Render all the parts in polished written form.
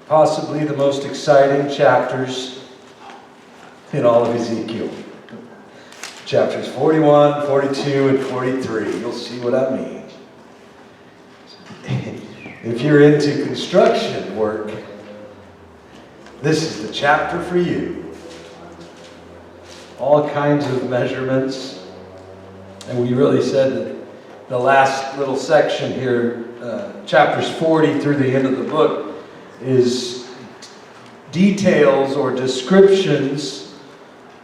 Possibly the most exciting chapters in all of Ezekiel. Chapters 41, 42, and 43. You'll see what I mean. If you're into construction work, this is the chapter for you. All kinds of measurements. And we really said that the last little section here, chapters 40 through the end of the book, is details or descriptions.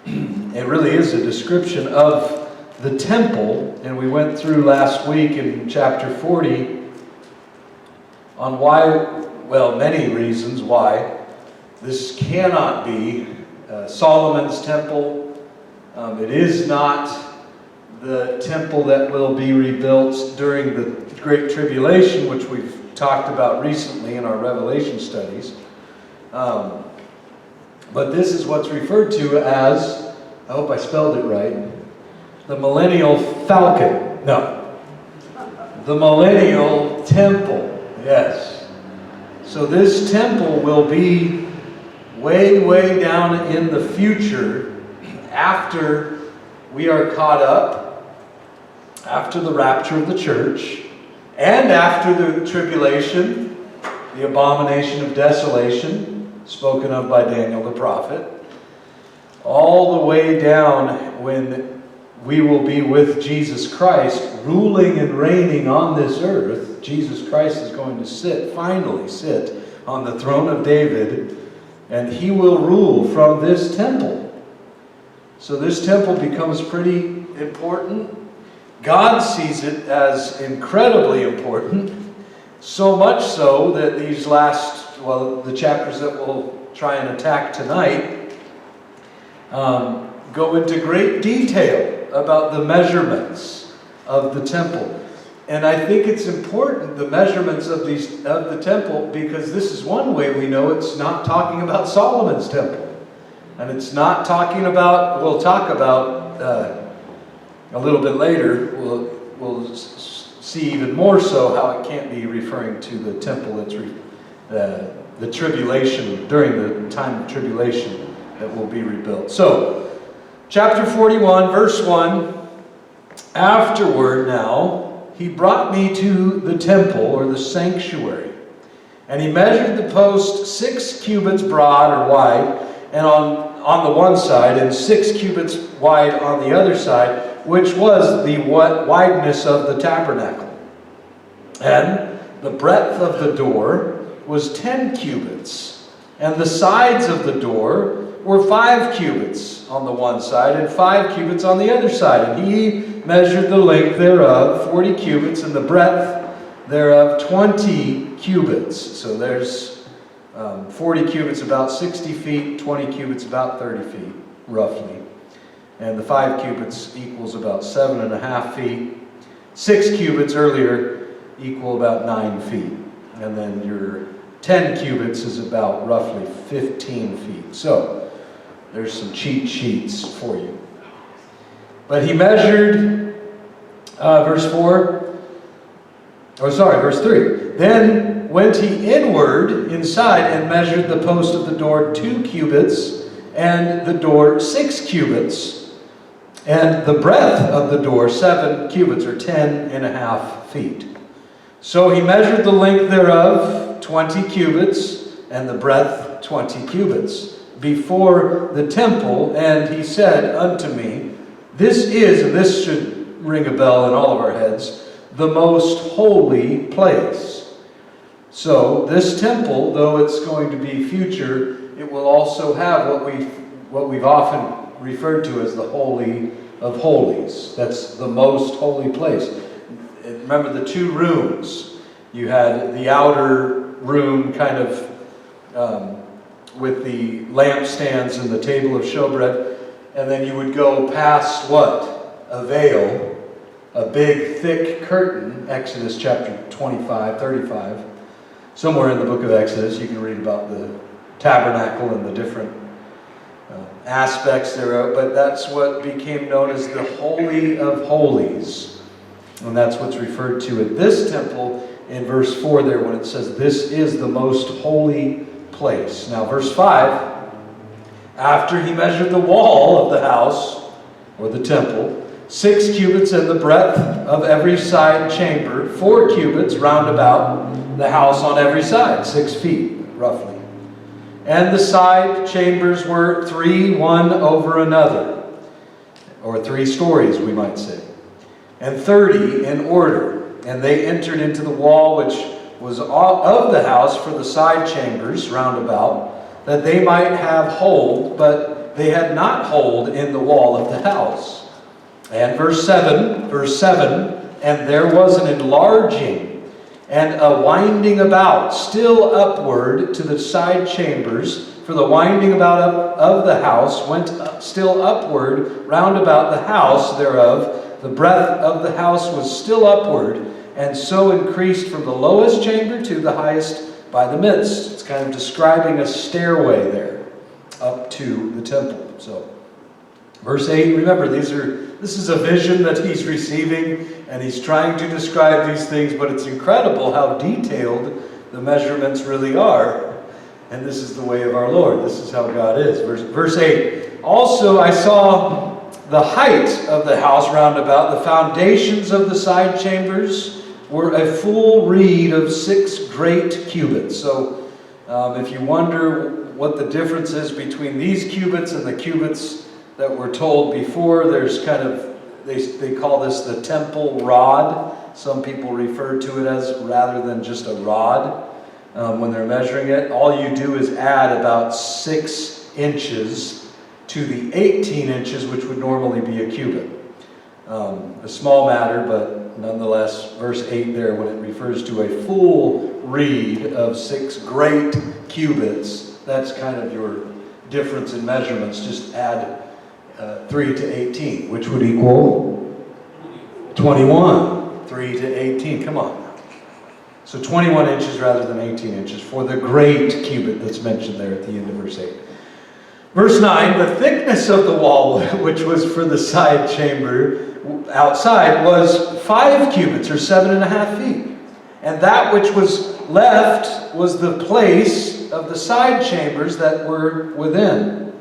It really is a description of the temple. And we went through last week in chapter 40 on why, well, many reasons why this cannot be Solomon's temple. It is not the temple that will be rebuilt during the Great Tribulation, which we've talked about recently in our Revelation studies. But this is what's referred to as, I hope I spelled it right, the Millennial Falcon. No. The Millennial Temple. Yes. So this temple will be way, way down in the future after we are caught up, after the rapture of the church, and after the tribulation, the abomination of desolation, spoken of by Daniel the prophet, all the way down when we will be with Jesus Christ, ruling and reigning on this earth. Jesus Christ is going to finally sit on the throne of David, and he will rule from this temple. So this temple becomes pretty important. God sees it as incredibly important, so much so that these the chapters that we'll try and attack tonight go into great detail about the measurements of the temple. And I think it's important, the measurements of the temple, because this is one way we know it's not talking about Solomon's temple. And it's not talking about, we'll talk about a little bit later, we'll see even more so how it can't be referring to the temple that's the tribulation, during the time of tribulation that will be rebuilt. So, chapter 41, verse 1, afterward now, he brought me to the temple, or the sanctuary, and he measured the post 6 cubits broad or wide, and on the one side, and 6 cubits wide on the other side, which was the wideness of the tabernacle. And the breadth of the door was 10 cubits, and the sides of the door were 5 cubits on the one side, and 5 cubits on the other side. And he measured the length thereof 40 cubits, and the breadth thereof 20 cubits. So there's 40 cubits about 60 feet, 20 cubits about 30 feet, roughly. And the 5 cubits equals about 7.5 feet. 6 cubits earlier equal about 9 feet. And then your 10 cubits is about roughly 15 feet. So there's some cheat sheets for you. But he measured, verse 3. Then went he inward inside and measured the post of the door 2 cubits, and the door 6 cubits, and the breadth of the door 7 cubits, or 10.5 feet. So he measured the length thereof 20 cubits, and the breadth 20 cubits, before the temple, and he said unto me, this is, and this should ring a bell in all of our heads, the most holy place. So this temple, though it's going to be future, it will also have what we've often referred to as the Holy of Holies. That's the most holy place. Remember the 2 rooms. You had the outer room kind of with the lampstands and the table of showbread, and then you would go past what? A veil, a big thick curtain, Exodus chapter 25, 35. Somewhere in the book of Exodus you can read about the tabernacle and the different aspects thereof, but that's what became known as the Holy of Holies. And that's what's referred to at this temple in verse 4 there when it says, "This is the most holy place." Now verse 5, "After he measured the wall of the house," or the temple, 6 cubits in the breadth of every side chamber, 4 cubits round about the house on every side, 6 feet roughly. And the side chambers were 3, one over another, or 3 stories we might say, and 30 in order. And they entered into the wall which was of the house for the side chambers round about, that they might have hold, but they had not hold in the wall of the house. And verse 7, "And there was an enlarging and a winding about, still upward to the side chambers, for the winding about of the house went still upward round about the house thereof. The breadth of the house was still upward, and so increased from the lowest chamber to the highest by the midst." It's kind of describing a stairway there up to the temple. So, verse 8, remember, this is a vision that he's receiving, and he's trying to describe these things, but it's incredible how detailed the measurements really are. And this is the way of our Lord. This is how God is. Verse 8, "Also I saw the height of the house round about, the foundations of the side chambers were a full reed of 6 great cubits." So if you wonder what the difference is between these cubits and the cubits that were told before, there's kind of, they call this the temple rod. Some people refer to it as, rather than just a rod when they're measuring it. All you do is add about 6 inches to the 18 inches, which would normally be a cubit. A small matter, but nonetheless, verse 8 there, when it refers to a full reed of 6 great cubits, that's kind of your difference in measurements. Just add 3 to 18, which would equal 21. 3 to 18, come on. So 21 inches rather than 18 inches for the great cubit that's mentioned there at the end of verse 8. Verse 9, "The thickness of the wall, which was for the side chamber outside, was 5 cubits, or 7.5 feet. And that which was left was the place of the side chambers that were within,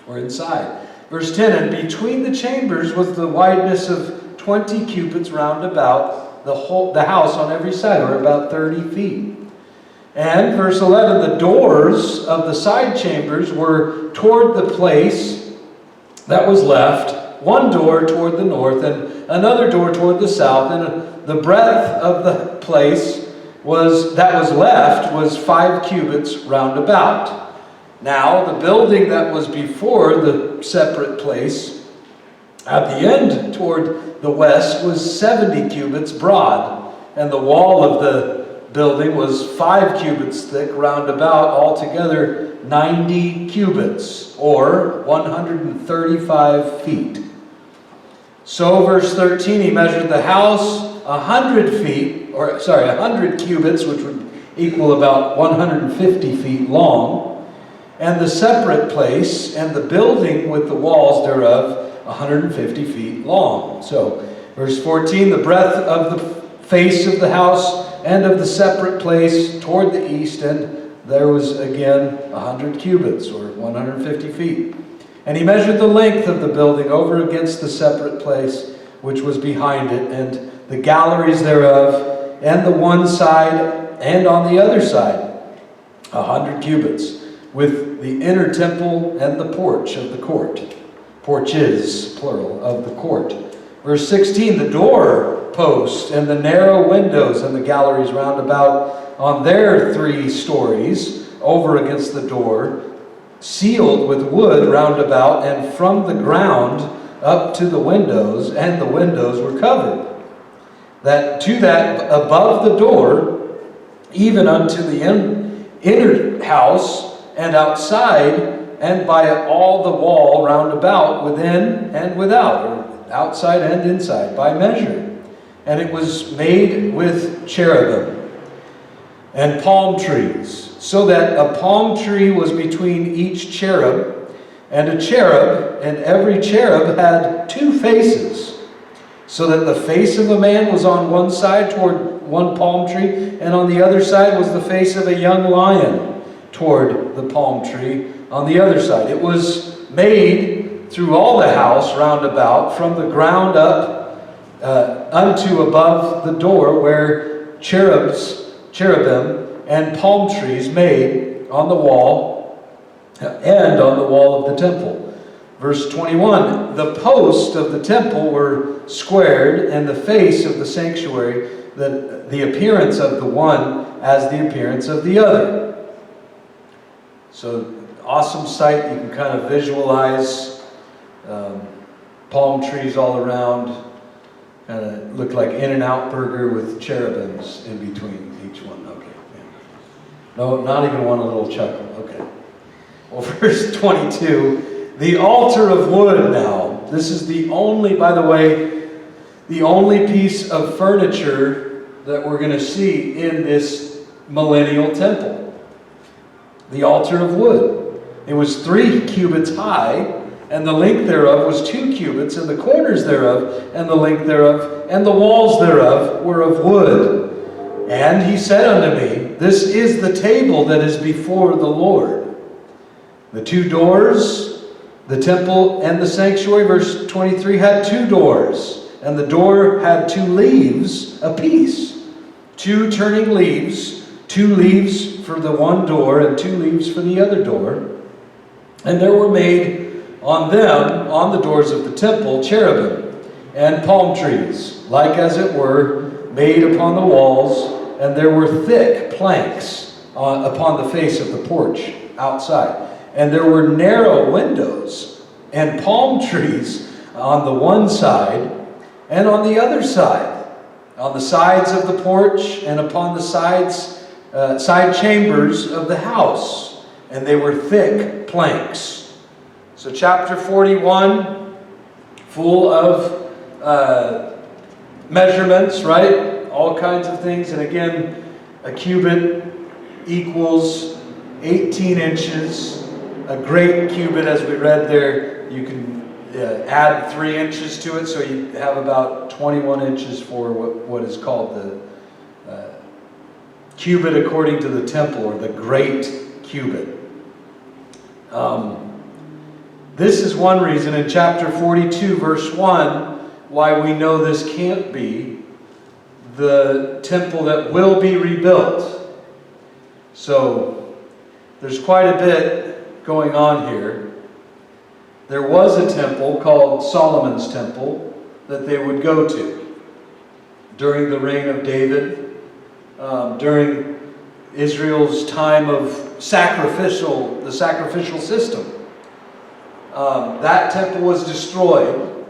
or inside." Verse 10, "And between the chambers was the wideness of 20 cubits round about the house on every side," or about 30 feet. And verse 11, "The doors of the side chambers were toward the place that was left, one door toward the north and another door toward the south, and the breadth of the place that was left was 5 cubits round about. Now the building that was before the separate place at the end toward the west was 70 cubits broad, and the wall of the building was 5 cubits thick round about, altogether 90 cubits, or 135 feet. So, verse 13, "He measured the house 100 cubits, which would equal about 150 feet long, and the separate place, and the building with the walls thereof 150 feet long." So, verse 14, "The breadth of the face of the house and of the separate place toward the east, and there was again 100 cubits, or 150 feet. And he measured the length of the building over against the separate place which was behind it, and the galleries thereof, and the one side and on the other side, 100 cubits, with the inner temple and the porch of the court." Porches, plural, of the court. Verse 16, "The door post and the narrow windows and the galleries round about on their 3 stories over against the door, sealed with wood round about, and from the ground up to the windows, and the windows were covered. That above the door, even unto the inner house, and outside, and by all the wall round about, within and without," or outside and inside, by measure. "And it was made with cherubim and palm trees, so that a palm tree was between each cherub, and a cherub, and every cherub had 2 faces. so that the face of a man was on one side toward one palm tree, and on the other side was the face of a young lion toward the palm tree on the other side. It was made through all the house round about, from the ground up unto above the door, where cherubim and palm trees made on the wall and on the wall of the temple. Verse 21, the posts of the temple were squared, and the face of the sanctuary, the appearance of the one as the appearance of the other. So, awesome sight. You can kind of visualize palm trees all around. Kind of look like In-N-Out Burger with cherubims in between each one. Okay. Yeah. No, not even one a little chuckle. Okay. Well, verse 22. The altar of wood now. This is the only, by the way, the only piece of furniture that we're going to see in this Millennial Temple. The altar of wood. It was 3 cubits high, and the length thereof was 2 cubits, and the corners thereof, and the length thereof, and the walls thereof were of wood. And he said unto me, this is the table that is before the Lord. The 2 doors, the temple and the sanctuary, verse 23, had 2 doors, and the door had 2 leaves apiece. 2 turning leaves, 2 leaves for the one door, and 2 leaves for the other door. And there were made on them, on the doors of the temple, cherubim and palm trees, like as it were, made upon the walls, and there were thick planks upon the face of the porch outside. And there were narrow windows and palm trees on the one side and on the other side, on the sides of the porch and upon the side chambers of the house. And they were thick planks. So chapter 41, full of measurements, right? All kinds of things. And again, a cubit equals 18 inches. A great cubit, as we read there, you can add 3 inches to it, so you have about 21 inches for what is called the cubit according to the temple, or the great cubit. This is one reason in chapter 42, verse 1, why we know this can't be the temple that will be rebuilt. So, there's quite a bit going on here. There was a temple called Solomon's Temple that they would go to during the reign of David, during Israel's time of the sacrificial system. That temple was destroyed.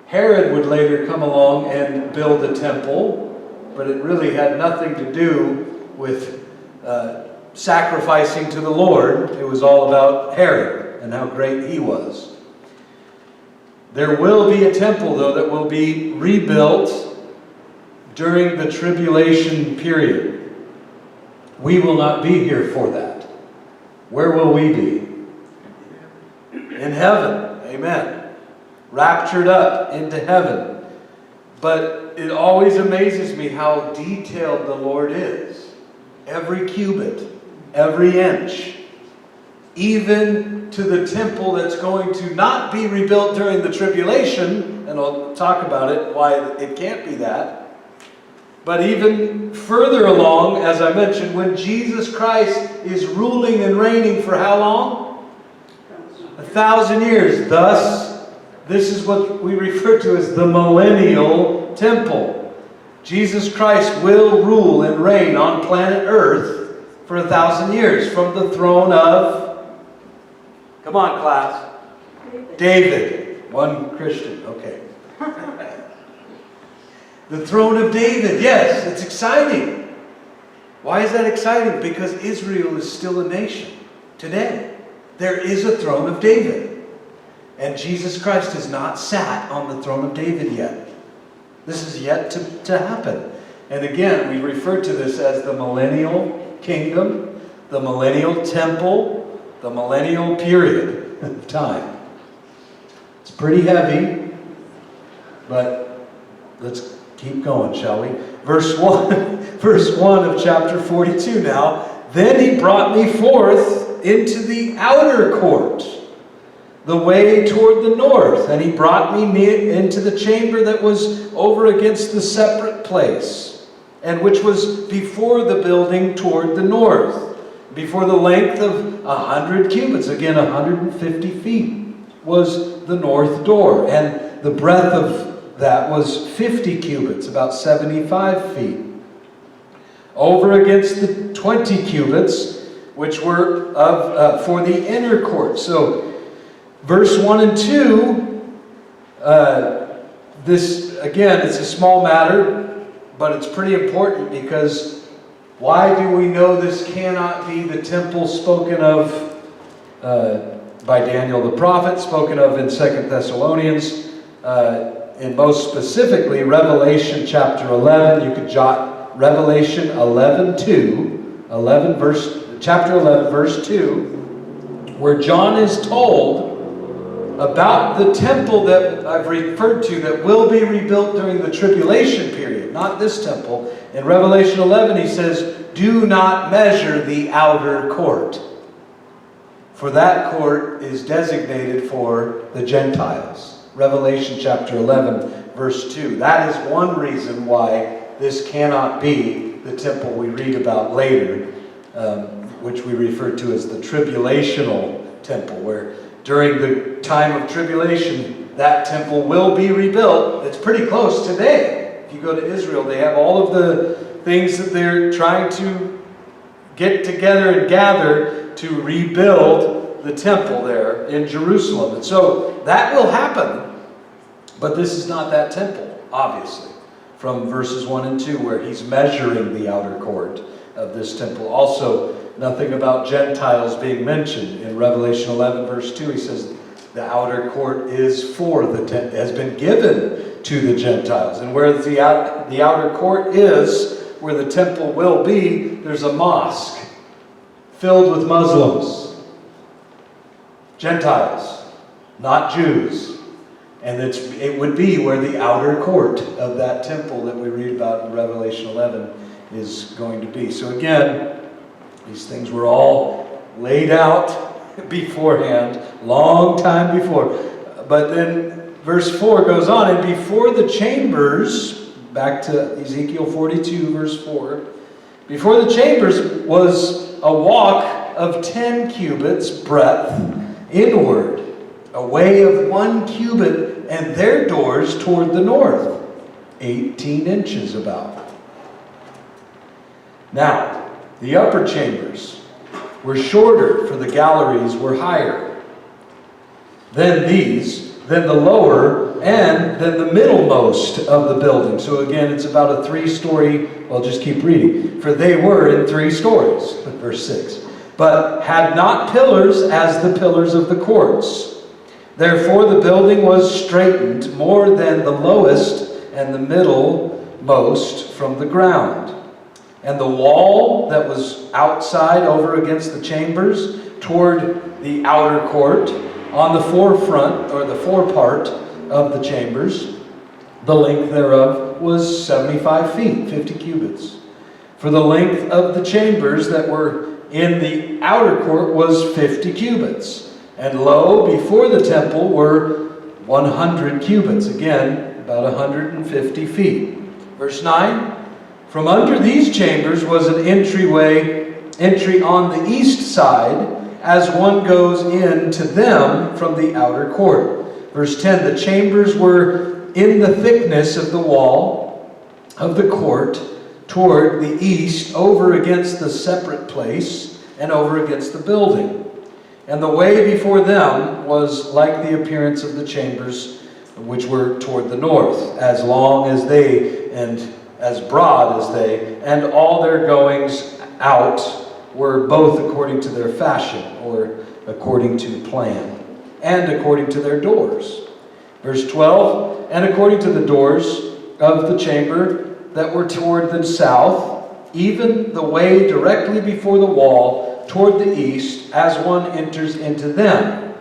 Herod would later come along and build a temple, but it really had nothing to do with sacrificing to the Lord. It was all about Herod and how great he was. There will be a temple, though, that will be rebuilt during the tribulation period. We will not be here for that. Where will we be? In heaven. Amen. Raptured up into heaven. But it always amazes me how detailed the Lord is. Every cubit, every inch, even to the temple that's going to not be rebuilt during the tribulation, and I'll talk about it, why it can't be that. But even further along, as I mentioned, when Jesus Christ is ruling and reigning for how long? 1,000 years. Thus, this is what we refer to as the Millennial Temple. Jesus Christ will rule and reign on planet Earth for 1,000 years from the throne of, come on class, David. One Christian, okay. The throne of David, yes, it's exciting. Why is that exciting? Because Israel is still a nation today. There is a throne of David. And Jesus Christ has not sat on the throne of David yet. This is yet to happen. And again, we refer to this as the Millennial Kingdom, the Millennial Temple, the Millennial period of time. It's pretty heavy, But let's keep going, shall we? Verse 1, verse 1 of chapter 42 now. Then he brought me forth into the outer court, the way toward the north. And he brought me into the chamber that was over against the separate place, and which was before the building toward the north, before the length of 100 cubits, again 150 feet, was the north door. And the breadth of that was 50 cubits, about 75 feet. Over against the 20 cubits, which were for the inner court. So, verse 1 and 2, this, again, it's a small matter, but it's pretty important, because why do we know this cannot be the temple spoken of by Daniel the prophet, spoken of in 2 Thessalonians, and most specifically Revelation chapter 11. You could jot Revelation 11:2, chapter 11, verse 2, where John is told about the temple that I've referred to that will be rebuilt during the tribulation period, not this temple. In Revelation 11, he says, "Do not measure the outer court, for that court is designated for the Gentiles." Revelation chapter 11, verse 2. That is one reason why this cannot be the temple we read about later, which we refer to as the tribulational temple, where during the time of tribulation, that temple will be rebuilt. It's pretty close today. If you go to Israel, they have all of the things that they're trying to get together and gather to rebuild the temple there in Jerusalem. And so that will happen, but this is not that temple, obviously, from verses 1 and 2, where he's measuring the outer court of this temple. Also, nothing about Gentiles being mentioned. In Revelation 11, verse 2, he says the outer court is for has been given to the Gentiles. And where the outer court is, where the temple will be, there's a mosque filled with Muslims, Gentiles, not Jews. And it would be where the outer court of that temple that we read about in Revelation 11 is going to be. So again, these things were all laid out beforehand, long time before. But then verse 4 goes on, and before the chambers, back to Ezekiel 42, verse 4, before the chambers was a walk of 10 cubits breadth inward, a way of 1 cubit, and their doors toward the north, 18 inches about. Now, the upper chambers were shorter, for the galleries were higher than these, than the lower, and than the middlemost of the building. So again, it's about a 3-story, well, just keep reading. For they were in 3 stories, verse 6. But had not pillars as the pillars of the courts. Therefore the building was straightened more than the lowest and the middlemost from the ground. And the wall that was outside over against the chambers toward the outer court, on the forefront, or the forepart of the chambers, the length thereof was 75 feet, 50 cubits. For the length of the chambers that were in the outer court was 50 cubits. And lo, before the temple were 100 cubits. Again, about 150 feet. Verse 9, from under these chambers was an entry on the east side, as one goes in to them from the outer court. Verse 10, the chambers were in the thickness of the wall of the court toward the east, over against the separate place, and over against the building. And the way before them was like the appearance of the chambers which were toward the north, as long as they, and as broad as they, and all their goings out were both according to their fashion, or according to plan, and according to their doors. Verse 12, and according to the doors of the chamber that were toward the south, even the way directly before the wall toward the east, as one enters into them.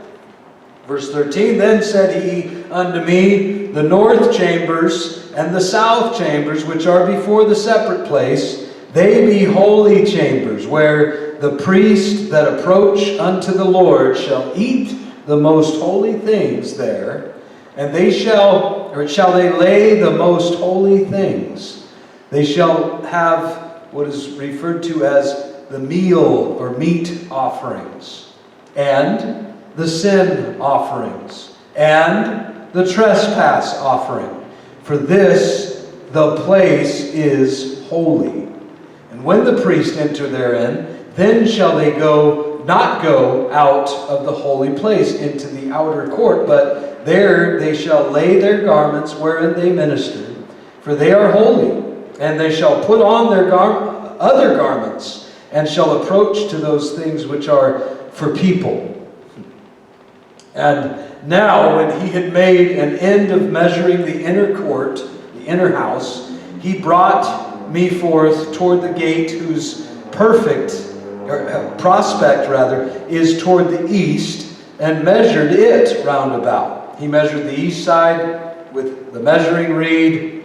Verse 13, then said he unto me, the north chambers and the south chambers, which are before the separate place, they be holy chambers, where the priest that approach unto the Lord shall eat the most holy things there, and shall they lay the most holy things. They shall have what is referred to as the meal or meat offerings, and the sin offerings, and the trespass offering. For this, the place is holy. And when the priest enter therein, then shall they not go out of the holy place into the outer court, but there they shall lay their garments wherein they ministered, for they are holy. And they shall put on their other garments, and shall approach to those things which are for people. And now, when he had made an end of measuring the inner court, the inner house, he brought me forth toward the gate, whose prospect is toward the east, and measured it round about. He measured the east side with the measuring reed,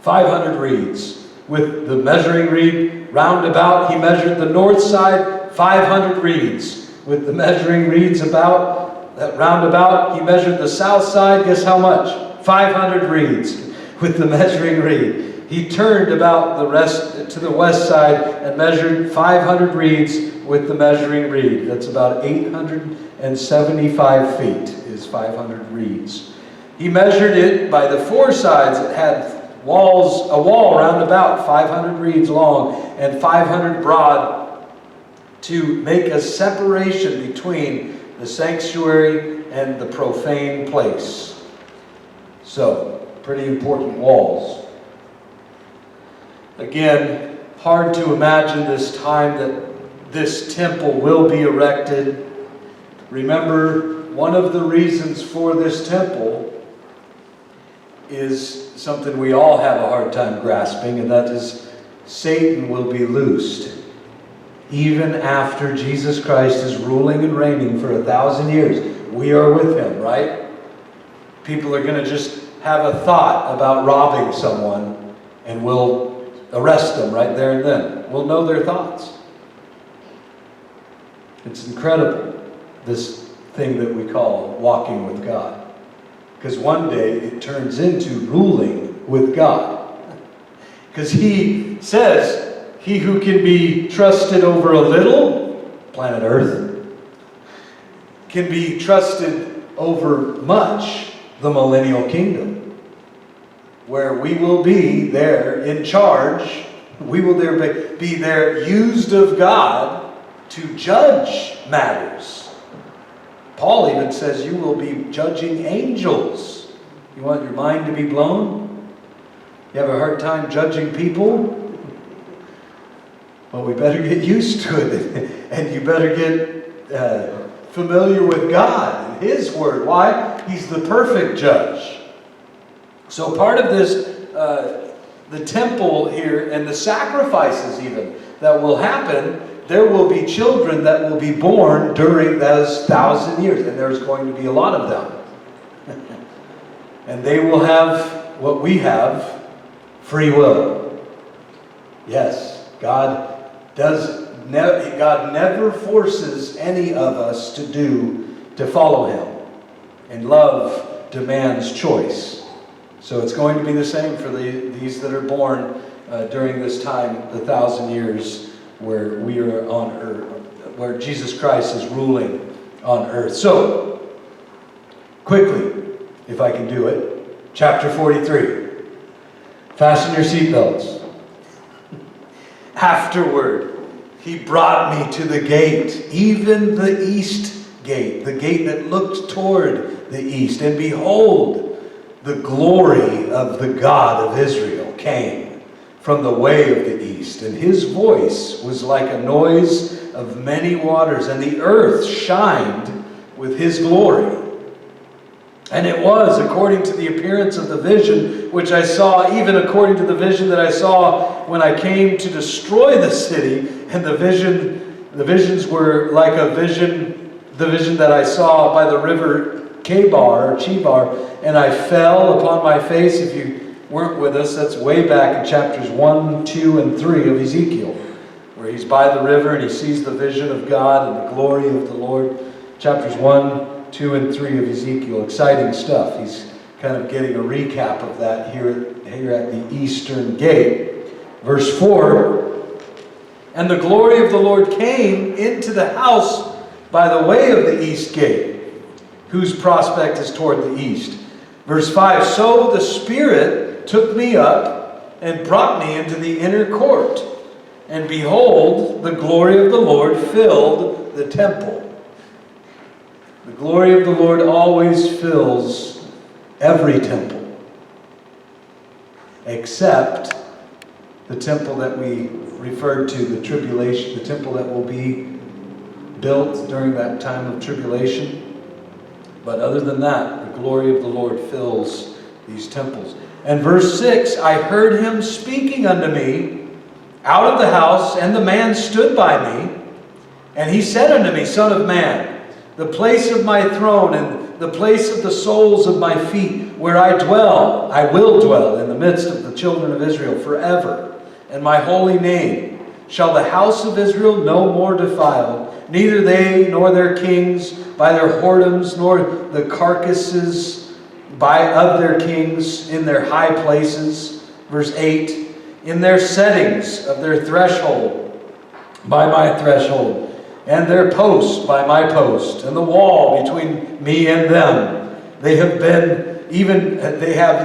500 reeds. With the measuring reed round about, he measured the north side, 500 reeds. With the measuring reeds round about, he measured the south side, guess how much? 500 reeds. With the measuring reed. He turned about the rest to the west side and measured 500 reeds with the measuring reed. That's about 875 feet is 500 reeds. He measured it by the four sides. It had a wall round about 500 reeds long and 500 broad, to make a separation between the sanctuary and the profane place. So, pretty important walls. Again, hard to imagine this time that this temple will be erected. Remember, one of the reasons for this temple is something we all have a hard time grasping, and that is Satan will be loosed. Even after Jesus Christ is ruling and reigning for 1,000 years, we are with him, right? People are going to just have a thought about robbing someone, and we'll arrest them right there and then. We'll know their thoughts. It's incredible, this thing that we call walking with God. Because one day it turns into ruling with God. Because he says, he who can be trusted over a little, planet Earth, can be trusted over much, the millennial kingdom. Where we will be there in charge, we will be there used of God to judge matters. Paul even says you will be judging angels. You want your mind to be blown? You have a hard time judging people? Well, we better get used to it. And you better get familiar with God and his word. Why? He's the perfect judge. So part of this, the temple here and the sacrifices even that will happen, there will be children that will be born during those 1,000 years. And there's going to be a lot of them. And they will have what we have, free will. Yes, God never forces any of us to follow him. And love demands choice. So it's going to be the same for these that are born during this time, the 1,000 years where we are on earth, where Jesus Christ is ruling on earth. So, quickly, if I can do it, chapter 43. Fasten your seatbelts. Afterward, he brought me to the gate, even the east gate, the gate that looked toward the east. And behold, the glory of the God of Israel came from the way of the east. And his voice was like a noise of many waters, and the earth shined with his glory. And it was according to the appearance of the vision which I saw, even according to the vision that I saw when I came to destroy the city. And the visions were like a vision the vision that I saw by the river Chebar, and I fell upon my face. If you weren't with us, that's way back in chapters 1, 2, and 3 of Ezekiel, where he's by the river and he sees the vision of God and the glory of the Lord. Chapters 1, 2, and 3 of Ezekiel. Exciting stuff. He's kind of getting a recap of that here at the eastern gate. Verse 4, and the glory of the Lord came into the house by the way of the east gate, whose prospect is toward the east. Verse 5, so the Spirit took me up and brought me into the inner court. And behold, the glory of the Lord filled the temple. The glory of the Lord always fills every temple, except the temple that we referred to, the tribulation, the temple that will be built during that time of tribulation. But other than that, the glory of the Lord fills these temples. And verse 6, I heard him speaking unto me out of the house, and the man stood by me, and he said unto me, Son of man, the place of my throne and the place of the soles of my feet, where I dwell, I will dwell in the midst of the children of Israel forever, and my holy name shall the house of Israel no more defile, neither they nor their kings by their whoredoms, nor the carcasses of their kings in their high places. Verse 8, in their settings of their threshold by my threshold, and their post by my post, and the wall between me and them. They have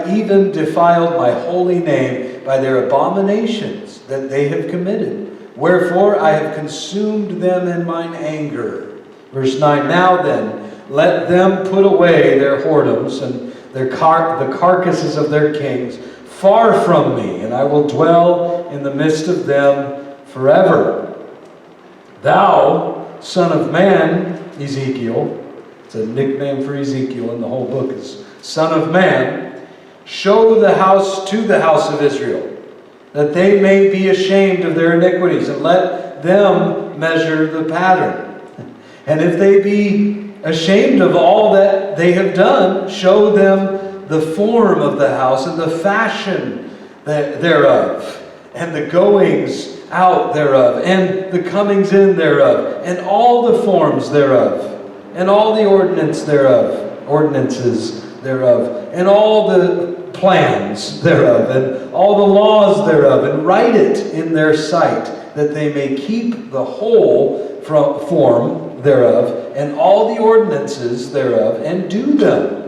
even defiled my holy name by their abominations that they have committed. Wherefore I have consumed them in mine anger. Verse 9, now then, let them put away their whoredoms and the carcasses of their kings far from me, and I will dwell in the midst of them forever. Thou, son of man, Ezekiel, it's a nickname for Ezekiel in the whole book, is son of man, show the house to the house of Israel, that they may be ashamed of their iniquities, and let them measure the pattern. And if they be ashamed of all that they have done, show them the form of the house and the fashion thereof, and the goings out thereof, and the comings in thereof, and all the forms thereof, and all the ordinances thereof, and all the plans thereof, and all the laws thereof, and write it in their sight, that they may keep the whole form thereof, and all the ordinances thereof, and do them.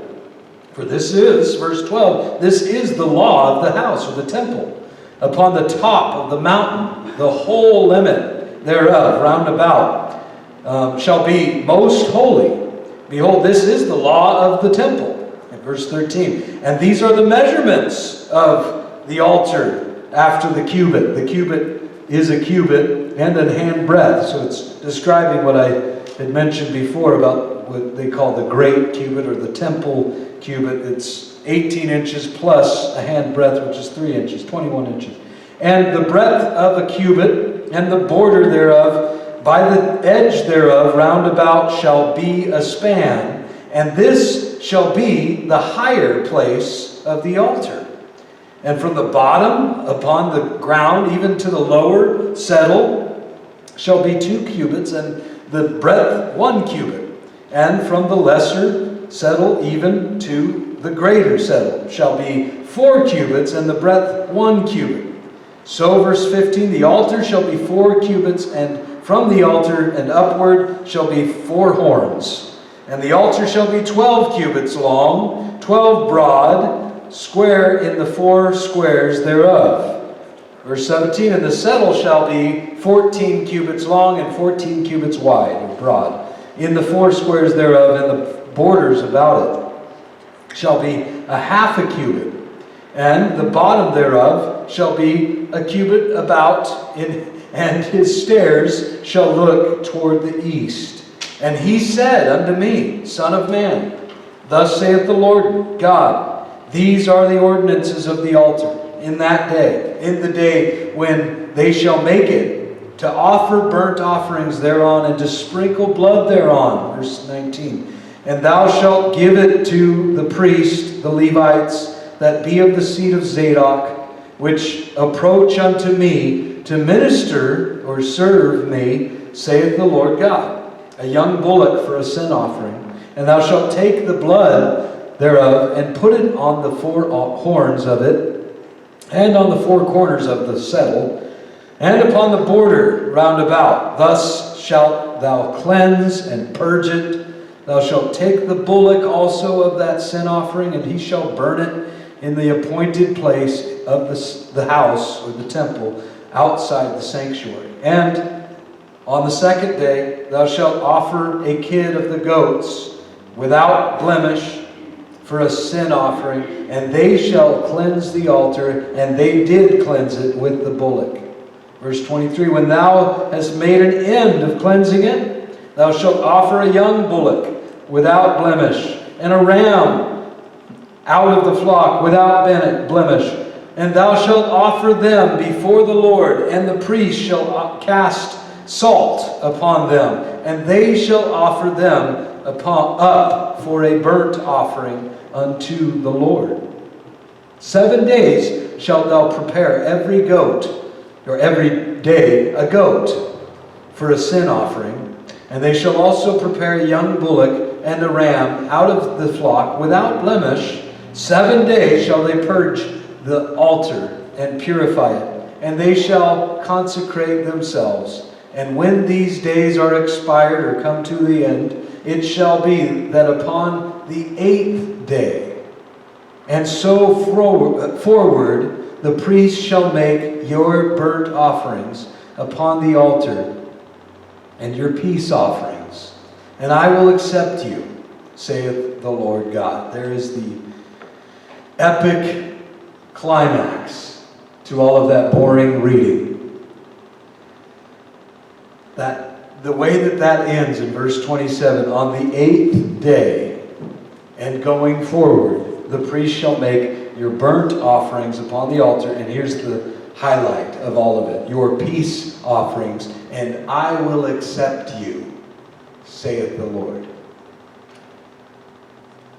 For this is, verse 12, this is the law of the house, or the temple, upon the top of the mountain, the whole limit thereof, round about, shall be most holy. Behold, this is the law of the temple. In verse 13, and these are the measurements of the altar after the cubit. The cubit is a cubit and a hand breadth. So it's describing what I had mentioned before about what they call the great cubit or the temple cubit. It's 18 inches plus a hand breadth, which is 3 inches, 21 inches. And the breadth of a cubit, and the border thereof, by the edge thereof, round about shall be a span. And this shall be the higher place of the altar. And from the bottom upon the ground, even to the lower settle, shall be 2 cubits, and the breadth 1 cubit. And from the lesser settle even to the greater settle shall be 4 cubits, and the breadth 1 cubit. So, verse 15, the altar shall be 4 cubits, and from the altar and upward shall be 4 horns. And the altar shall be 12 cubits long, 12 broad, square in the 4 squares thereof. Verse 17, and the settle shall be 14 cubits long and 14 cubits wide, or broad, in the 4 squares thereof, and the borders about it shall be a half a cubit. And the bottom thereof shall be a cubit about, and his stairs shall look toward the east. And he said unto me, Son of man, thus saith the Lord God, these are the ordinances of the altar in that day, in the day when they shall make it, to offer burnt offerings thereon, and to sprinkle blood thereon. Verse 19. And thou shalt give it to the priest, the Levites, that be of the seed of Zadok, which approach unto me to minister or serve me, saith the Lord God. A young bullock for a sin offering. And thou shalt take the blood thereof, and put it on the four horns of it, and on the four corners of the settle, and upon the border round about. Thus shalt thou cleanse and purge it. Thou shalt take the bullock also of that sin offering, and he shall burn it in the appointed place of the house, or the temple, outside the sanctuary. And on the second day thou shalt offer a kid of the goats, without blemish, for a sin offering, and they shall cleanse the altar, and they did cleanse it with the bullock. Verse 23, when thou hast made an end of cleansing it, thou shalt offer a young bullock without blemish, and a ram out of the flock without blemish. And thou shalt offer them before the Lord, and the priest shall cast salt upon them, and they shall offer them up for a burnt offering unto the Lord. 7 days shalt thou prepare every goat, or every day a goat, for a sin offering. And they shall also prepare a young bullock and a ram out of the flock without blemish. 7 days shall they purge the altar and purify it, and they shall consecrate themselves. And when these days are expired or come to the end, it shall be that upon the 8th day, and so forward, the priest shall make your burnt offerings upon the altar, and your peace offerings, and I will accept you, saith the Lord God. There is the epic climax to all of that boring reading. The way that ends in verse 27, on the 8th day and going forward, the priest shall make your burnt offerings upon the altar, and here's the highlight of all of it, your peace offerings, and I will accept you, saith the Lord.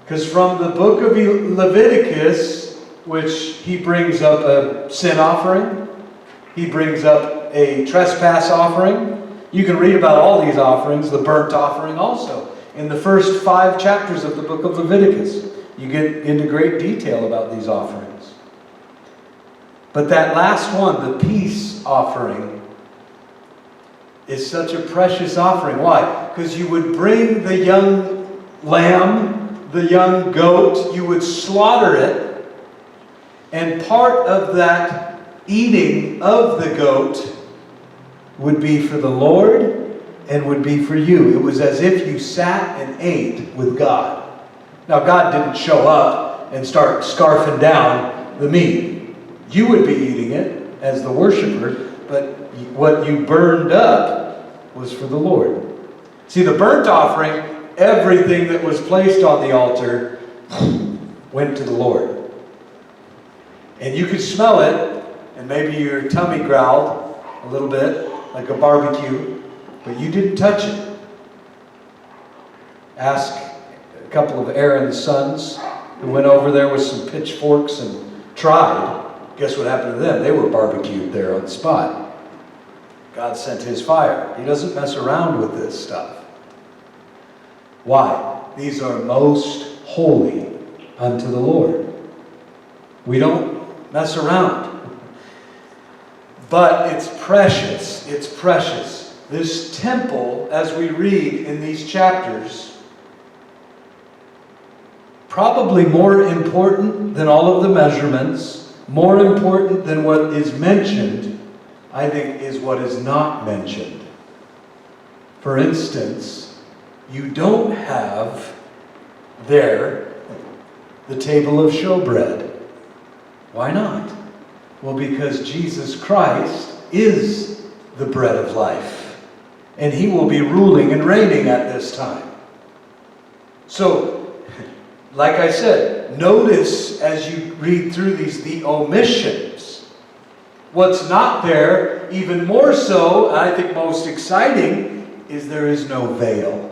Because from the book of Leviticus, which he brings up a sin offering, he brings up a trespass offering. You can read about all these offerings, the burnt offering also, in the first 5 chapters of the book of Leviticus. You get into great detail about these offerings. But that last one, the peace offering, is such a precious offering. Why? Because you would bring the young lamb, the young goat, you would slaughter it, and part of that eating of the goat would be for the Lord and would be for you. It was as if you sat and ate with God. Now, God didn't show up and start scarfing down the meat. You would be eating it as the worshiper, but what you burned up was for the Lord. See, the burnt offering, everything that was placed on the altar went to the Lord. And you could smell it, and maybe your tummy growled a little bit, like a barbecue, but you didn't touch it. Ask a couple of Aaron's sons who went over there with some pitchforks and tried. Guess what happened to them? They were barbecued there on the spot. God sent his fire. He doesn't mess around with this stuff. Why? These are most holy unto the Lord. We don't mess around. But it's precious. It's precious. This temple, as we read in these chapters, probably more important than all of the measurements, more important than what is mentioned, I think, is what is not mentioned. For instance, you don't have there the table of showbread. Why not? Well, because Jesus Christ is the bread of life. And he will be ruling and reigning at this time. So, like I said, notice as you read through these, the omissions. What's not there even more so, and I think most exciting, is there is no veil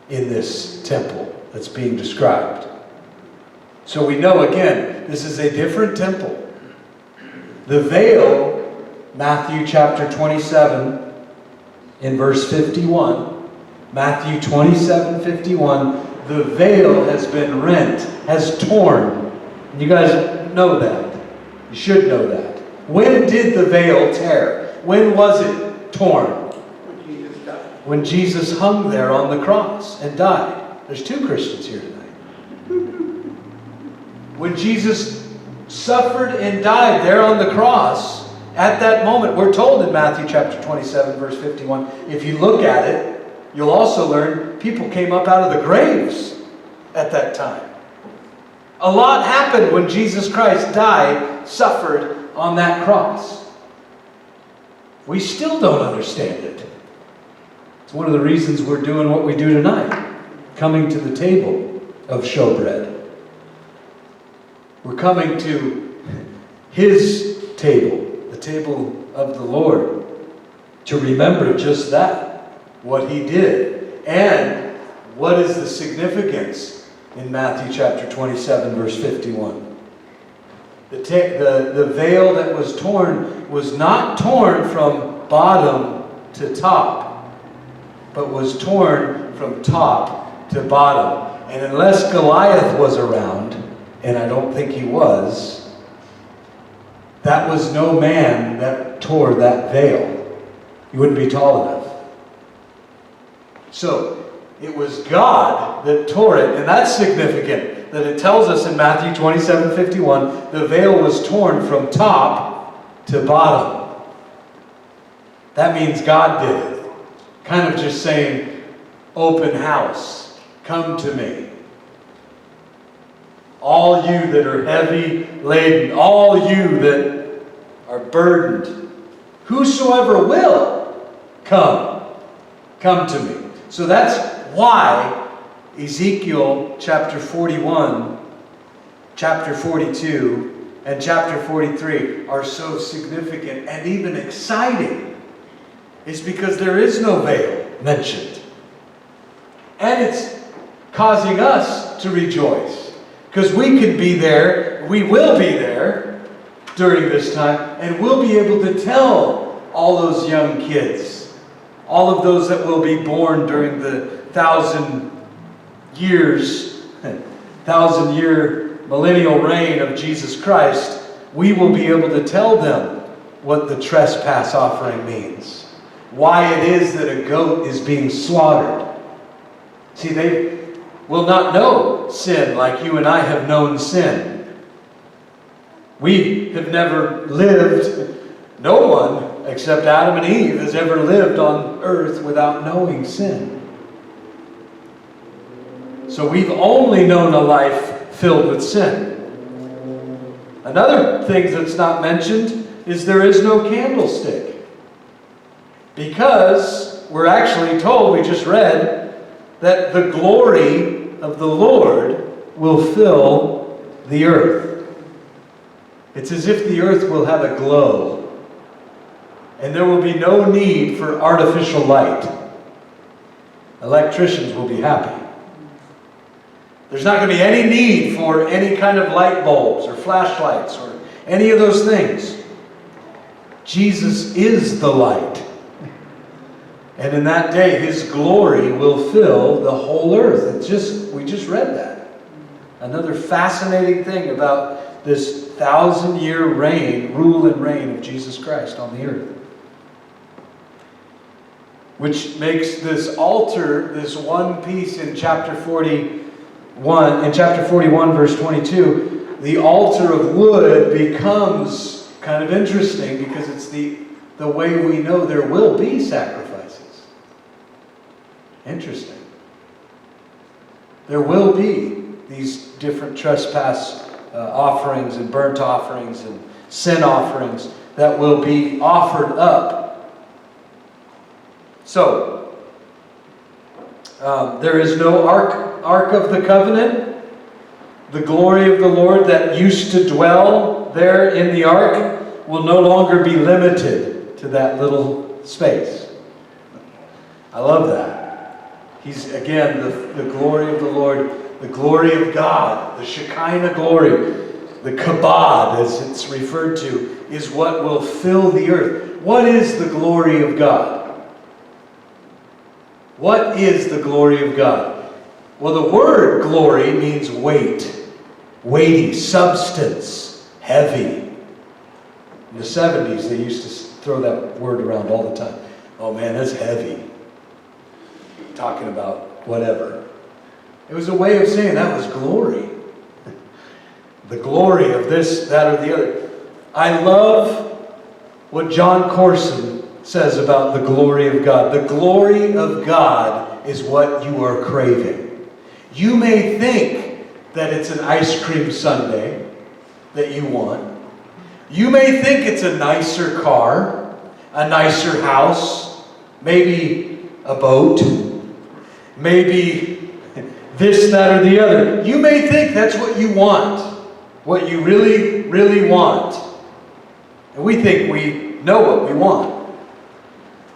in this temple that's being described. So we know, again, this is a different temple. The veil, Matthew chapter 27, in verse 51, Matthew 27:51, the veil has been rent, has torn. You guys know that. You should know that. When did the veil tear? When was it torn? When Jesus died. When Jesus hung there on the cross and died. There's two Christians here tonight. When Jesus suffered and died there on the cross, at that moment, we're told in Matthew chapter 27, verse 51, if you look at it, you'll also learn people came up out of the graves at that time. A lot happened when Jesus Christ died, suffered on that cross. We still don't understand it. It's one of the reasons we're doing what we do tonight, coming to the table of showbread. We're coming to His table, the table of the Lord, to remember just that, what He did, and what is the significance in Matthew chapter 27, verse 51. The veil that was torn was not torn from bottom to top, but was torn from top to bottom. And unless Goliath was around, and I don't think he was, that was no man that tore that veil. He wouldn't be tall enough. So, it was God that tore it, and that's significant, that it tells us in Matthew 27:51, the veil was torn from top to bottom. That means God did it. Kind of just saying, open house, come to me. All you that are heavy laden, all you that are burdened, whosoever will, come to me. So that's why Ezekiel chapter 41, chapter 42, and chapter 43 are so significant and even exciting. It's because there is no veil mentioned. And it's causing us to rejoice. Because we can be there, we will be there during this time, and we'll be able to tell all those young kids, all of those that will be born during the 1,000-year millennial reign of Jesus Christ, we will be able to tell them what the trespass offering means. Why it is that a goat is being slaughtered. See, they will not know sin like you and I have known sin. We have never lived, no one except Adam and Eve has ever lived on earth without knowing sin. So we've only known a life filled with sin. Another thing that's not mentioned is there is no candlestick. Because we're actually told, we just read, that the glory of the Lord will fill the earth. It's as if the earth will have a glow. And there will be no need for artificial light. Electricians will be happy. There's not going to be any need for any kind of light bulbs or flashlights or any of those things. Jesus is the light. And in that day, His glory will fill the whole earth. We just read that. Another fascinating thing about this 1,000-year reign, rule and reign of Jesus Christ on the earth. Which makes this altar, this one piece in chapter 41, verse 22, the altar of wood becomes kind of interesting because it's the way we know there will be sacrifices. Interesting. There will be these different trespass offerings and burnt offerings and sin offerings that will be offered up. So, there is no Ark of the Covenant. The glory of the Lord that used to dwell there in the ark will no longer be limited to that little space. I love that. He's, again, the glory of the Lord, the glory of God, the Shekinah glory, the kabod, as it's referred to, is what will fill the earth. What is the glory of God? What is the glory of God? Well, the word glory means weight, weighty, substance, heavy. In the 70s, they used to throw that word around all the time. Oh man, that's heavy. Talking about whatever. It was a way of saying that was glory. The glory of this, that, or the other. I love what John Corson says about the glory of God. The glory of God is what you are craving. You may think that it's an ice cream sundae that you want. You may think it's a nicer car, a nicer house, maybe a boat, maybe this, that, or the other. You may think that's what you want, what you really, really want. And we think we know what we want.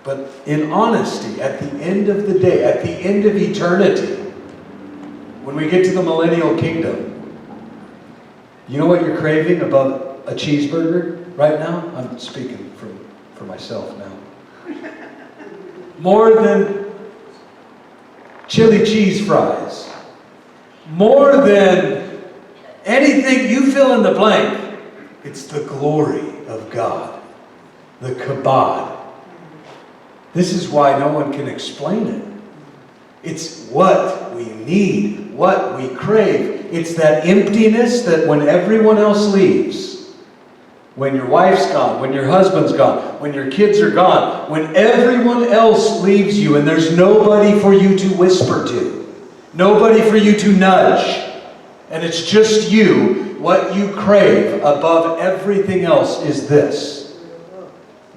But in honesty, at the end of the day, at the end of eternity, when we get to the Millennial Kingdom, you know what you're craving above a cheeseburger right now? I'm speaking for myself now. More than chili cheese fries. More than anything, you fill in the blank. It's the glory of God. The kabod. This is why no one can explain it. It's what we need, what we crave. It's that emptiness that when everyone else leaves, when your wife's gone, when your husband's gone, when your kids are gone, when everyone else leaves you and there's nobody for you to whisper to, nobody for you to nudge, and it's just you, what you crave above everything else is this.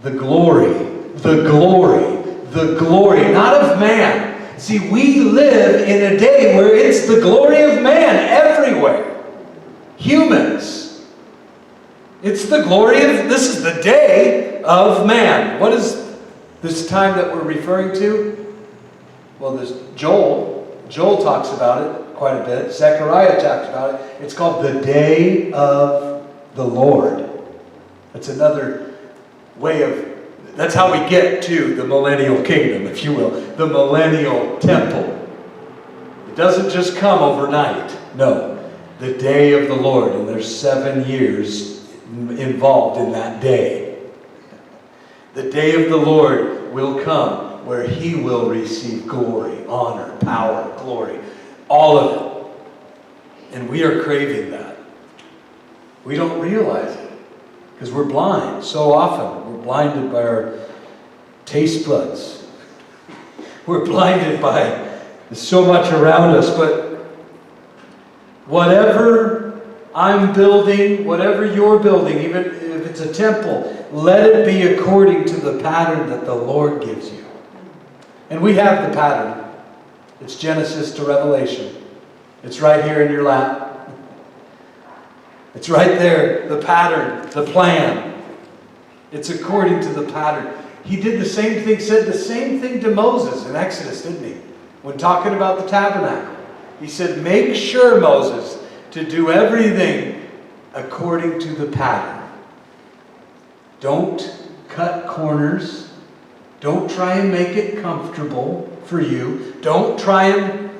The glory, the glory, the glory, not of man. See, we live in a day where it's the glory of man everywhere. Humans. It's the glory of, this is the day of man. What is this time that we're referring to? Well, there's Joel talks about it quite a bit. Zechariah talks about it. It's called the day of the Lord. That's another way of, that's how we get to the Millennial Kingdom, if you will. The Millennial Temple. It doesn't just come overnight. No. The day of the Lord. And there's 7 years involved in that day. The day of the Lord will come where He will receive glory, honor, power, glory. All of it. And we are craving that. We don't realize it. Because we're blind. So often we're blinded by our taste buds. We're blinded by so much around us. But whatever I'm building, whatever you're building, even if it's a temple, let it be according to the pattern that the Lord gives you. And we have the pattern. It's Genesis to Revelation. It's right here in your lap. It's right there, the pattern, the plan. It's according to the pattern. He did the same thing, said the same thing to Moses in Exodus, didn't he? When talking about the tabernacle. He said, make sure, Moses, to do everything according to the pattern. Don't cut corners. Don't try and make it comfortable for you. Don't try and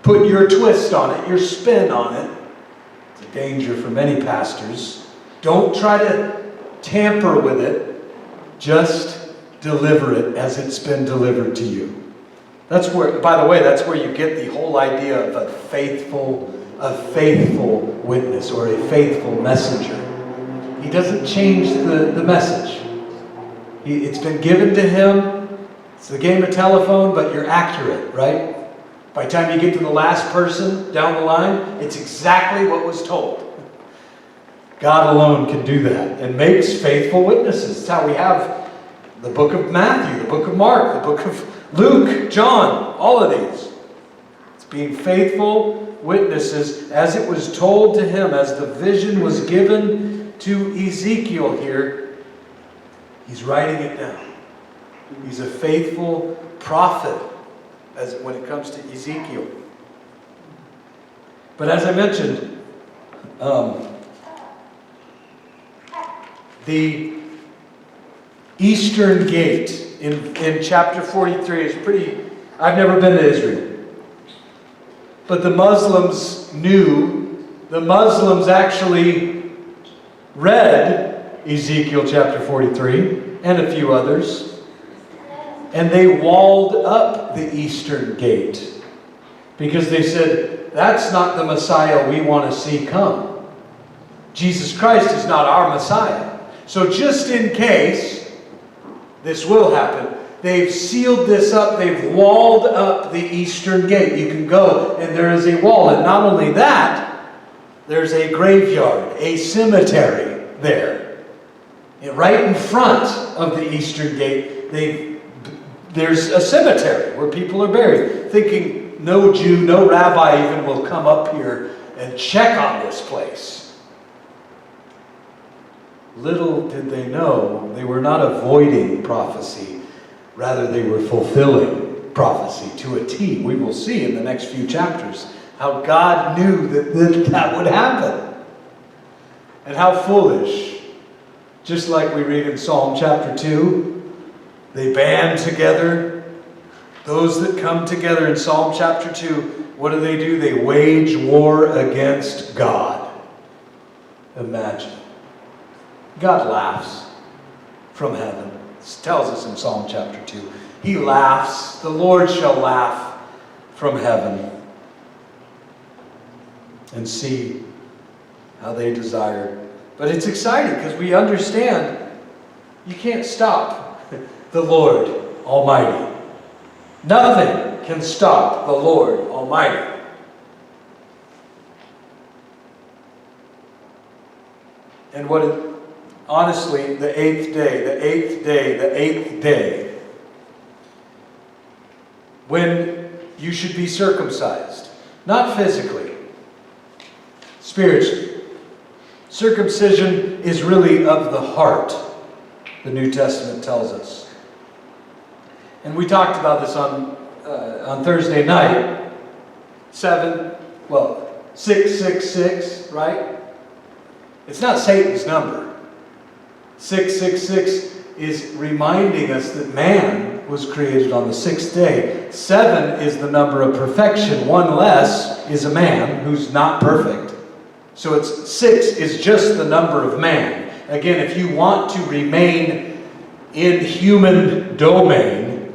put your twist on it, your spin on it. It's a danger for many pastors. Don't try to tamper with it. Just deliver it as it's been delivered to you. That's where, by the way, that's where you get the whole idea of a faithful witness or a faithful messenger. He doesn't change the message. It's been given to him. It's the game of telephone, but you're accurate, right? By the time you get to the last person down the line, it's exactly what was told. God alone can do that and makes faithful witnesses. It's how we have the book of Matthew, the book of Mark, the book of Luke, John, all of these. It's being faithful witnesses as it was told to him, as the vision was given to Ezekiel here. He's writing it down. He's a faithful prophet when it comes to Ezekiel. But as I mentioned, the Eastern Gate in chapter 43 is pretty... I've never been to Israel. But the Muslims actually read Ezekiel chapter 43 and a few others. And they walled up the Eastern Gate. Because they said, that's not the Messiah we want to see come. Jesus Christ is not our Messiah. So just in case this will happen, they've sealed this up. They've walled up the Eastern Gate. You can go and there is a wall. And not only that, there's a graveyard, a cemetery there. And right in front of the Eastern Gate, there's a cemetery where people are buried, thinking no Jew, no rabbi even will come up here and check on this place. Little did they know, they were not avoiding prophecy. Rather, they were fulfilling prophecy to a T. We will see in the next few chapters how God knew that would happen. And how foolish. Just like we read in Psalm chapter 2, they band together. Those that come together in Psalm chapter 2, what do? They wage war against God. Imagine. God laughs from heaven. It tells us in Psalm chapter 2. He laughs. The Lord shall laugh from heaven. And see how they desire. But it's exciting because we understand you can't stop the Lord Almighty. Nothing can stop the Lord Almighty. And honestly, the eighth day, when you should be circumcised, not physically, spiritually. Circumcision is really of the heart, the New Testament tells us. And we talked about this on Thursday night. 666, right? It's not Satan's number. 666 is reminding us that man was created on the sixth day. 7 is the number of perfection. 1 less is a man who's not perfect. So 6 is just the number of man. Again, if you want to remain in human domain,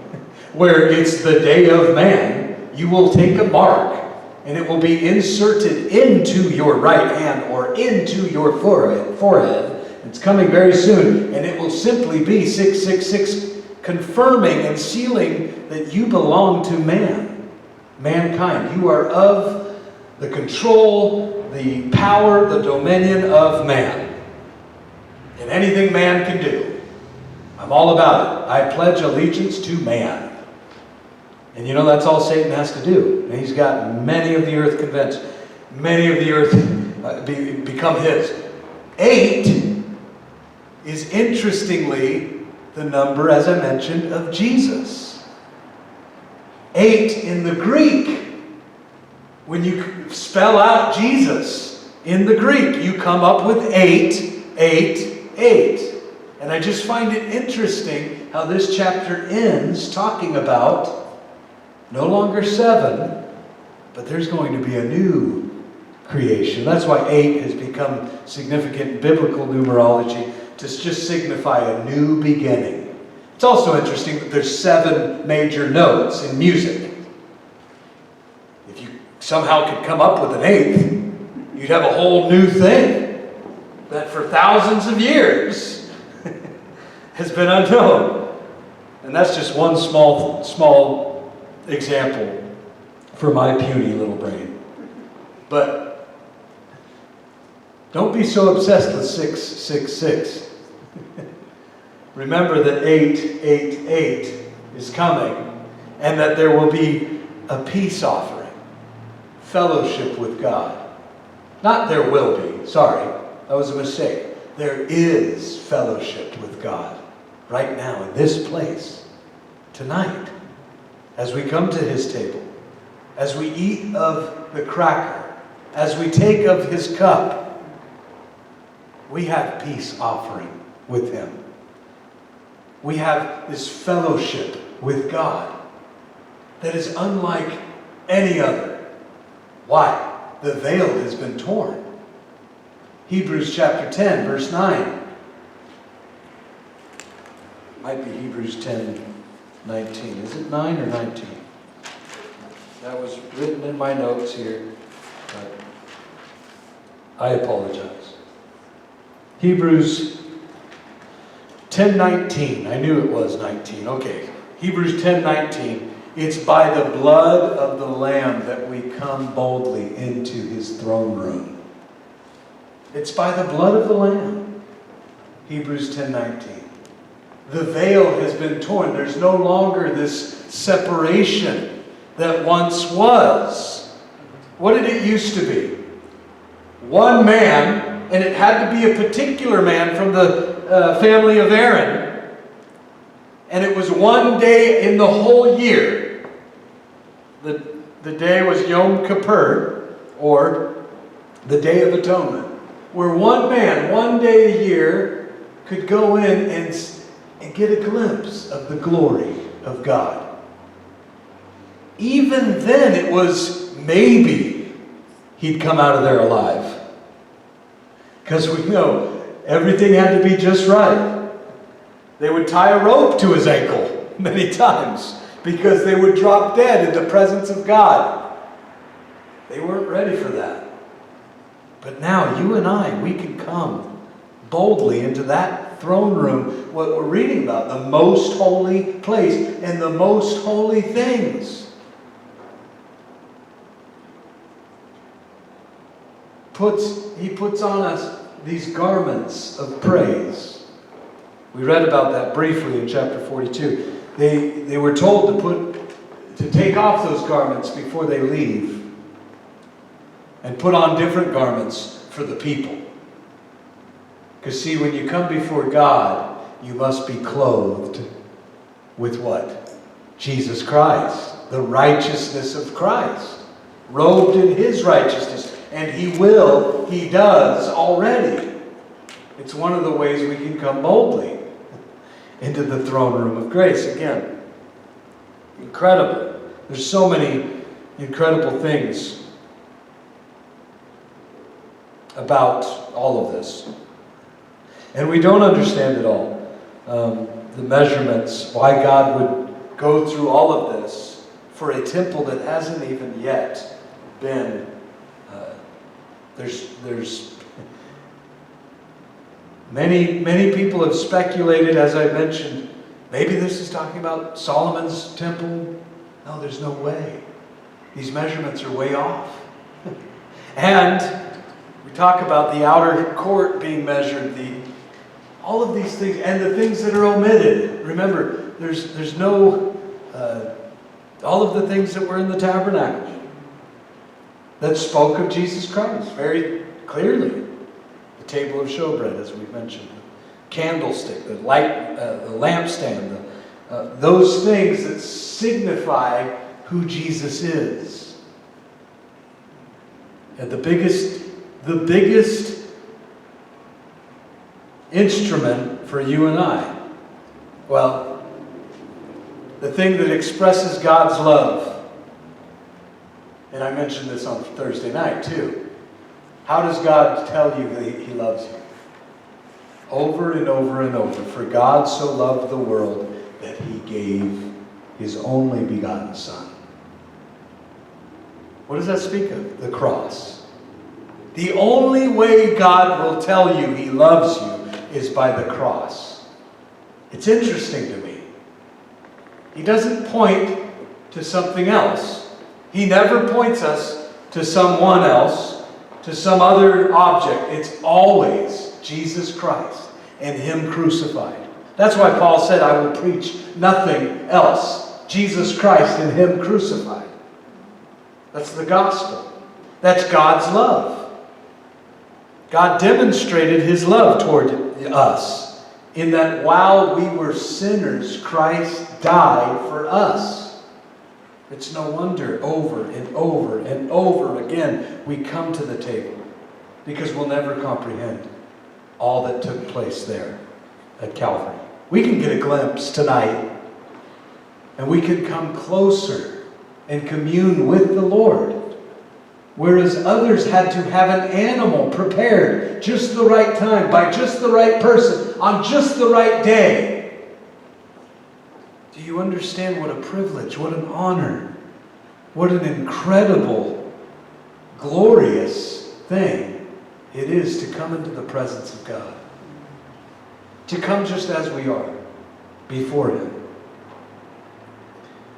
where it's the day of man, you will take a mark and it will be inserted into your right hand or into your forehead. It's coming very soon, and it will simply be 666, confirming and sealing that you belong to mankind. You are of the control, the power, the dominion of man. And anything man can do, I'm all about it. I pledge allegiance to man. And you know, that's all Satan has to do. And he's got many of the earth convinced. Many of the earth become his. 8 is interestingly the number, as I mentioned, of Jesus. 8 in the Greek. When you spell out Jesus in the Greek, you come up with 8, 8, 8. And I just find it interesting how this chapter ends talking about no longer 7, but there's going to be a new creation. That's why 8 has become significant biblical numerology to just signify a new beginning. It's also interesting that there's 7 major notes in music. If you somehow could come up with an 8th, you'd have a whole new thing that for thousands of years has been unknown. And that's just one small example for my puny little brain. But don't be so obsessed with 666. Remember that 888 is coming, and that there will be a peace offering, fellowship with God. Not there will be, sorry, that was a mistake. There is fellowship with God. right now in this place, tonight, as we come to his table, as we eat of the cracker, as we take of his cup, we have peace offering with him. We have this fellowship with God that is unlike any other. Why? The veil has been torn. Hebrews chapter 10, verse 9. Might be Hebrews 10, 19. Is it 9 or 19? That was written in my notes here. I apologize. Hebrews 10:19. I knew it was 19. Okay. Hebrews 10:19. It's by the blood of the Lamb that we come boldly into his throne room. It's by the blood of the Lamb. Hebrews 10:19. The veil has been torn. There's no longer this separation that once was. What did it used to be? One man, and it had to be a particular man from the family of Aaron. And it was one day in the whole year. The day was Yom Kippur, or the Day of Atonement, where one man, one day a year, could go in and get a glimpse of the glory of God. Even then, it was maybe he'd come out of there alive. Because we know everything had to be just right. They would tie a rope to his ankle many times because they would drop dead in the presence of God. They weren't ready for that. But now, you and I, we can come boldly into that throne room, what we're reading about, the most holy place and the most holy things. He puts on us these garments of praise. We read about that briefly in chapter 42. They were told to take off those garments before they leave and put on different garments for the people. Because see, when you come before God, you must be clothed with what? Jesus Christ, the righteousness of Christ, robed in his righteousness. And he does already. It's one of the ways we can come boldly into the throne room of grace. Again, incredible. There's so many incredible things about all of this. And we don't understand it all. The measurements, why God would go through all of this for a temple that hasn't even yet been. There's many people have speculated, as I mentioned, maybe this is talking about Solomon's temple. No, there's no way. These measurements are way off. And we talk about the outer court being measured, all of these things, and the things that are omitted. Remember, there's no, all of the things that were in the tabernacle that spoke of Jesus Christ very clearly. The table of showbread, as we mentioned, the candlestick, the light, the lampstand, those things that signify who Jesus is. And the biggest instrument for you and I, well, the thing that expresses God's love. And I mentioned this on Thursday night too. How does God tell you that he loves you? Over and over and over. For God so loved the world that he gave his only begotten Son. What does that speak of? The cross. The only way God will tell you he loves you is by the cross. It's interesting to me. He doesn't point to something else. He never points us to someone else, to some other object. It's always Jesus Christ and him crucified. That's why Paul said, I will preach nothing else. Jesus Christ and him crucified. That's the gospel. That's God's love. God demonstrated his love toward us in that while we were sinners, Christ died for us. It's no wonder over and over and over again we come to the table, because we'll never comprehend all that took place there at Calvary. We can get a glimpse tonight, and we can come closer and commune with the Lord. Whereas others had to have an animal prepared just the right time, by just the right person, on just the right day. Do you understand what a privilege, what an honor, what an incredible, glorious thing it is to come into the presence of God? To come just as we are before Him.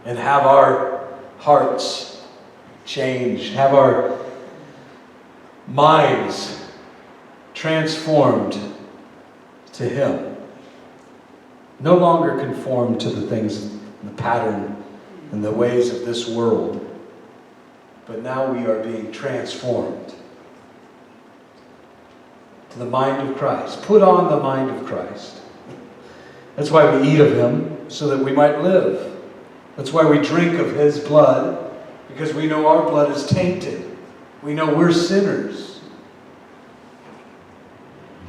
And have our hearts changed, have our minds transformed to Him. No longer conformed to the things, the pattern, and the ways of this world. But now we are being transformed to the mind of Christ. Put on the mind of Christ. That's why we eat of Him, so that we might live. That's why we drink of His blood, because we know our blood is tainted. We know we're sinners.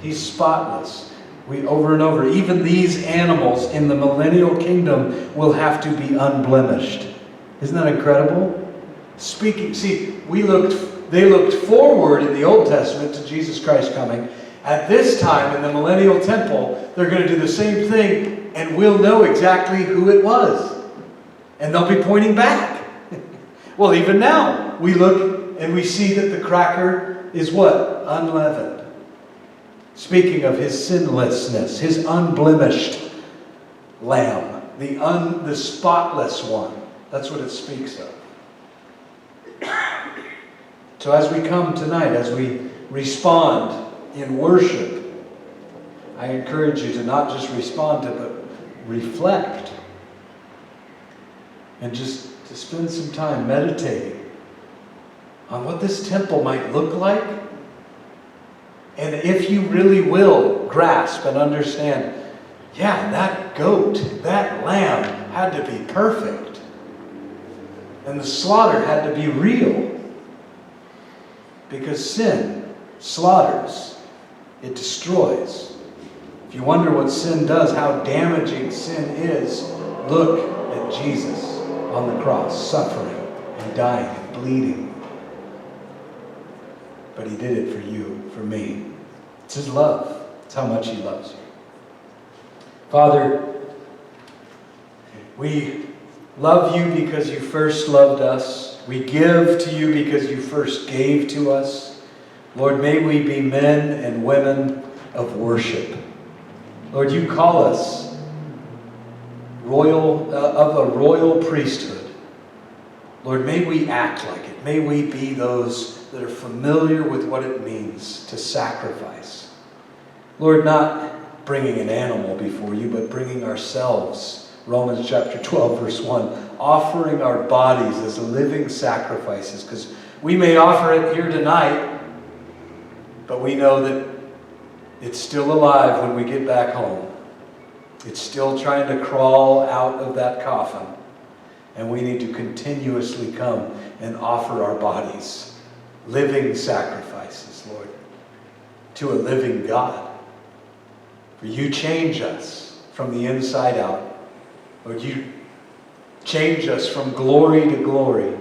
He's spotless. We over and over, even these animals in the millennial kingdom will have to be unblemished. Isn't that incredible? They looked forward in the Old Testament to Jesus Christ coming. At this time in the Millennial Temple, they're going to do the same thing, and we'll know exactly who it was. And they'll be pointing back. Well, even now, we look and we see that the cracker is what? Unleavened. Speaking of His sinlessness, His unblemished lamb, the spotless one. That's what it speaks of. So as we come tonight, as we respond in worship, I encourage you to not just respond to, but reflect. And just to spend some time meditating on what this temple might look like. And if you really will grasp and understand, yeah, that goat, that lamb had to be perfect. And the slaughter had to be real. Because sin slaughters. It destroys. If you wonder what sin does, how damaging sin is, look at Jesus on the cross, suffering and dying and bleeding. But He did it for you, for me. It's His love. It's how much He loves you. Father, we love You because You first loved us. We give to You because You first gave to us. Lord, may we be men and women of worship. Lord, You call us of a royal priesthood. Lord, may we act like it. May we be those that are familiar with what it means to sacrifice. Lord, not bringing an animal before You, but bringing ourselves. Romans chapter 12, verse 1. Offering our bodies as living sacrifices. Because we may offer it here tonight, but we know that it's still alive when we get back home. It's still trying to crawl out of that coffin. And we need to continuously come and offer our bodies. Living sacrifices, Lord. To a living God. For You change us from the inside out. Lord, You change us from glory to glory.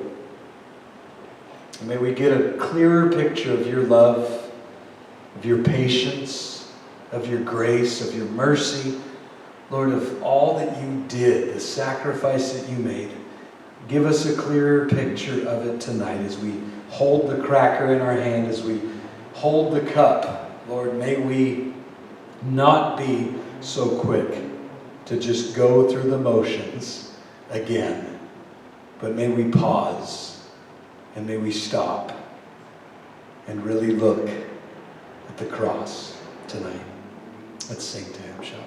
And may we get a clearer picture of Your love, of Your patience, of Your grace, of Your mercy. Lord, of all that You did, the sacrifice that You made. Give us a clearer picture of it tonight as we hold the cracker in our hand, as we hold the cup. Lord, may we not be so quick to just go through the motions again. But may we pause and may we stop and really look at the cross tonight. Let's sing to Him, shall we?